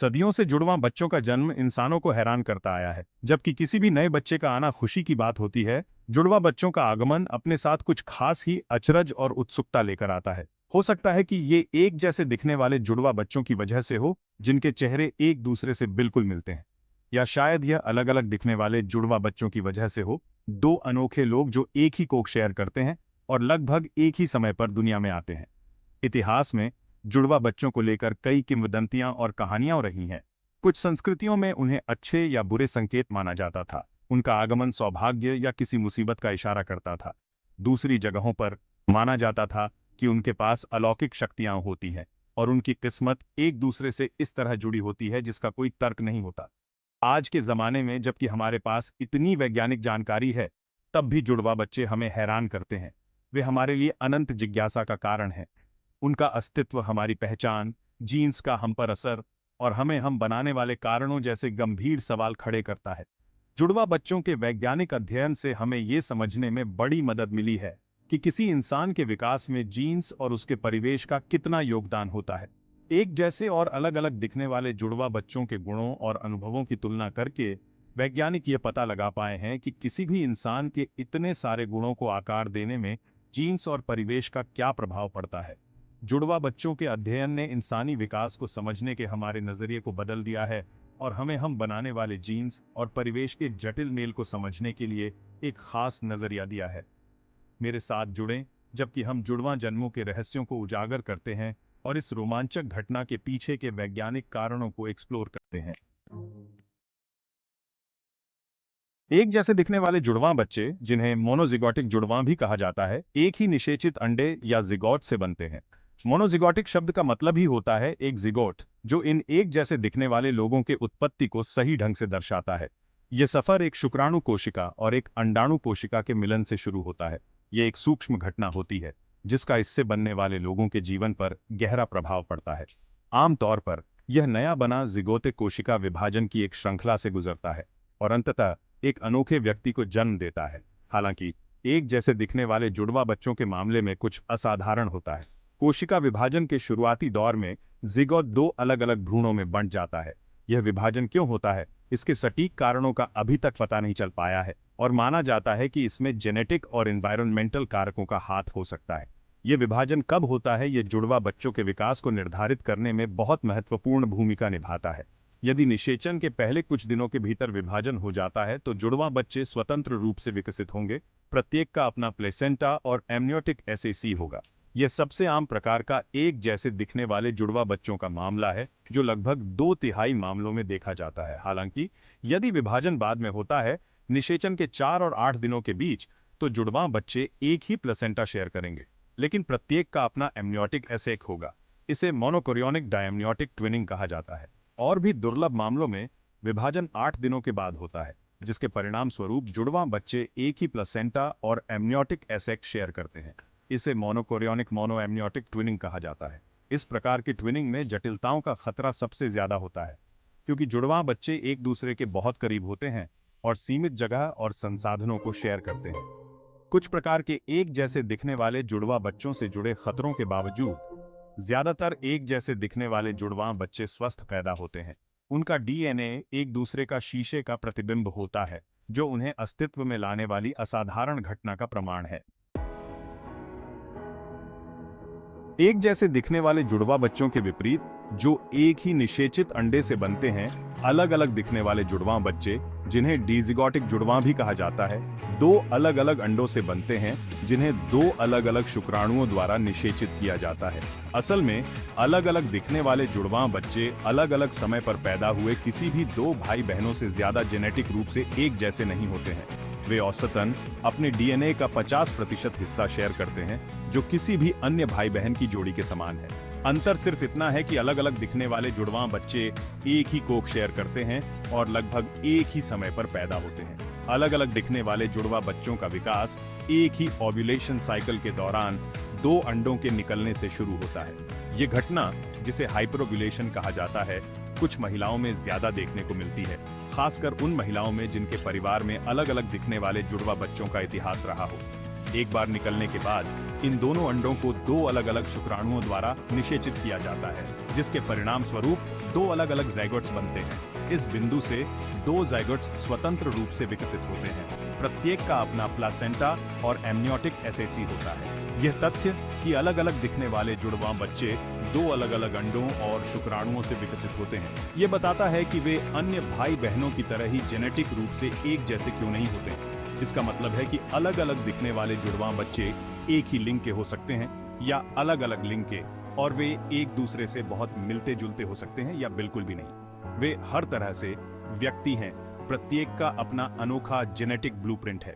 सदियों से जुड़वां बच्चों का जन्म इंसानों को हैरान करता आया है। जबकि किसी भी नए बच्चे का आना खुशी की बात होती है, जुड़वा बच्चों का आगमन अपने साथ कुछ खास ही अचरज और उत्सुकता लेकर आता है। हो सकता है कि ये एक जैसे दिखने वाले जुड़वा बच्चों की वजह से हो, जिनके चेहरे एक दूसरे से बिल्कुल मिलते हैं। या शायद यह अलग अलग दिखने वाले जुड़वा बच्चों की वजह से हो, दो अनोखे लोग जो एक ही कोख शेयर करते हैं और लगभग एक ही समय पर दुनिया में आते हैं। इतिहास में जुड़वा बच्चों को लेकर कई किंवदंतियां और कहानियां रही हैं। कुछ संस्कृतियों में उन्हें अच्छे या बुरे संकेत माना जाता था। उनका आगमन सौभाग्य या किसी मुसीबत का इशारा करता था। दूसरी जगहों पर माना जाता था कि उनके पास अलौकिक शक्तियां होती हैं और उनकी किस्मत एक दूसरे से इस तरह जुड़ी होती है जिसका कोई तर्क नहीं होता। आज के जमाने में जबकि हमारे पास इतनी वैज्ञानिक जानकारी है, तब भी जुड़वा बच्चे हमें हैरान करते हैं। वे हमारे लिए अनंत जिज्ञासा का कारण हैं। उनका अस्तित्व हमारी पहचान, जीन्स का हम पर असर और हमें हम बनाने वाले कारणों जैसे गंभीर सवाल खड़े करता है। जुड़वा बच्चों के वैज्ञानिक अध्ययन से हमें ये समझने में बड़ी मदद मिली है कि किसी इंसान के विकास में जीन्स और उसके परिवेश का कितना योगदान होता है। एक जैसे और अलग अलग दिखने वाले जुड़वा बच्चों के गुणों और अनुभवों की तुलना करके वैज्ञानिक ये पता लगा पाए हैं कि किसी भी इंसान के इतने सारे गुणों को आकार देने में जीन्स और परिवेश का क्या प्रभाव पड़ता है। जुड़वा बच्चों के अध्ययन ने इंसानी विकास को समझने के हमारे नजरिए को बदल दिया है और हमें हम बनाने वाले जीन्स और परिवेश के जटिल मेल को समझने के लिए एक खास नजरिया दिया है। मेरे साथ जुड़ें जबकि हम जुड़वां जन्मों के रहस्यों को उजागर करते हैं और इस रोमांचक घटना के पीछे के वैज्ञानिक कारणों को एक्सप्लोर करते हैं। एक जैसे दिखने वाले जुड़वां बच्चे, जिन्हें मोनोजिगोटिक जुड़वां भी कहा जाता है, एक ही निषेचित अंडे या जिगोट से बनते हैं। मोनोजिगोटिक शब्द का मतलब ही होता है एक जिगोट, जो इन एक जैसे दिखने वाले लोगों के उत्पत्ति को सही ढंग से दर्शाता है। यह सफर एक शुक्राणु कोशिका और एक अंडाणु कोशिका के मिलन से शुरू होता है। यह एक सूक्ष्म घटना होती है जिसका इससे बनने वाले लोगों के जीवन पर गहरा प्रभाव पड़ता है। आमतौर पर यह नया बना जिगोटिक कोशिका विभाजन की एक श्रृंखला से गुजरता है और अंततः एक अनोखे व्यक्ति को जन्म देता है। हालांकि एक जैसे दिखने वाले जुड़वा बच्चों के मामले में कुछ असाधारण होता है। कोशिका विभाजन के शुरुआती दौर में जिगोट दो अलग अलग भ्रूणों में बंट जाता है। यह विभाजन क्यों होता है, इसके सटीक कारणों का अभी तक पता नहीं चल पाया है और माना जाता है कि इसमें जेनेटिक और एनवायरनमेंटल कारकों का हाथ हो सकता है। यह विभाजन कब होता है, यह जुड़वा बच्चों के विकास को निर्धारित करने में बहुत महत्वपूर्ण भूमिका निभाता है। यदि निषेचन के पहले कुछ दिनों के भीतर विभाजन हो जाता है तो जुड़वा बच्चे स्वतंत्र रूप से विकसित होंगे। प्रत्येक का अपना प्लेसेंटा और एमनियोटिक एसएसी होगा। यह सबसे आम प्रकार का एक जैसे दिखने वाले जुड़वा बच्चों का मामला है, जो लगभग 2/3 मामलों में देखा जाता है। हालांकि यदि विभाजन बाद में होता है, निषेचन के 4 और 8 दिनों के बीच, तो जुड़वा बच्चे एक ही प्लेसेंटा शेयर करेंगे, लेकिन प्रत्येक का अपना एमनियोटिक एसेक होगा। इसे मोनोकोरियोनिक डायम्नियोटिक ट्विनिंग कहा जाता है। और भी दुर्लभ मामलों में विभाजन 8 दिनों के बाद होता है, जिसके परिणाम स्वरूप जुड़वां बच्चे एक ही प्लेसेंटा और एमनियोटिक एसेक शेयर करते हैं। इसे मोनोकोरियोनिक मोनोएमनियोटिक ट्विनिंग कहा जाता है। इस प्रकार की ट्विनिंग में जटिलताओं का खतरा सबसे ज्यादा होता है, क्योंकि जुड़वां बच्चे एक दूसरे के बहुत करीब होते हैं और सीमित जगह और संसाधनों को शेयर करते हैं। कुछ प्रकार के एक जैसे दिखने वाले जुड़वा बच्चों से जुड़े खतरों के बावजूद ज्यादातर एक जैसे दिखने वाले जुड़वां बच्चे स्वस्थ पैदा होते हैं। उनका डीएनए एक दूसरे का शीशे का प्रतिबिंब होता है, जो उन्हें अस्तित्व में लाने वाली असाधारण घटना का प्रमाण है। एक जैसे दिखने वाले जुड़वा बच्चों के विपरीत, जो एक ही निषेचित अंडे से बनते हैं, अलग अलग दिखने वाले जुड़वां बच्चे, जिन्हें डिजिगोटिक जुड़वां भी कहा जाता है, दो अलग अलग अंडों से बनते हैं, जिन्हें दो अलग अलग शुक्राणुओं द्वारा निषेचित किया जाता है। असल में अलग अलग दिखने वाले जुड़वां बच्चे अलग अलग समय पर पैदा हुए किसी भी दो भाई बहनों से ज्यादा जेनेटिक रूप से एक जैसे नहीं होते हैं। वे औसतन अपने डीएनए का 50% हिस्सा शेयर करते हैं, जो किसी भी अन्य भाई बहन की जोड़ी के समान है। अंतर सिर्फ इतना है कि अलग अलग दिखने वाले जुड़वां बच्चे एक ही कोख शेयर करते हैं और लगभग एक ही समय पर पैदा होते हैं। अलग अलग दिखने वाले जुड़वा बच्चों का विकास एक ही ओव्यूलेशन साइकिल के दौरान दो अंडों के निकलने से शुरू होता है। ये घटना, जिसे हाइपरोव्यूलेशन कहा जाता है, कुछ महिलाओं में ज्यादा देखने को मिलती है, खासकर उन महिलाओं में जिनके परिवार में अलग अलग दिखने वाले जुड़वा बच्चों का इतिहास रहा हो। एक बार निकलने के बाद इन दोनों अंडों को दो अलग अलग शुक्राणुओं द्वारा निषेचित किया जाता है, जिसके परिणाम स्वरूप दो अलग अलग ज़ायगोट्स बनते हैं। इस बिंदु से दो ज़ायगोट्स स्वतंत्र रूप से विकसित होते हैं। प्रत्येक का अपना प्लासेंटा और एमनियोटिक एसएसी होता है। यह तथ्य कि अलग अलग दिखने वाले जुड़वां बच्चे दो अलग अलग अंडों और शुक्राणुओं से विकसित होते हैं, ये बताता है कि वे अन्य भाई बहनों की तरह ही जेनेटिक रूप से एक जैसे क्यों नहीं होते। इसका मतलब है कि अलग अलग दिखने वाले जुड़वां बच्चे एक ही लिंग के हो सकते हैं या अलग अलग लिंग के, और वे एक दूसरे से बहुत मिलते जुलते हो सकते हैं या बिल्कुल भी नहीं। वे हर तरह से व्यक्ति हैं, प्रत्येक का अपना अनोखा जेनेटिक ब्लूप्रिंट है।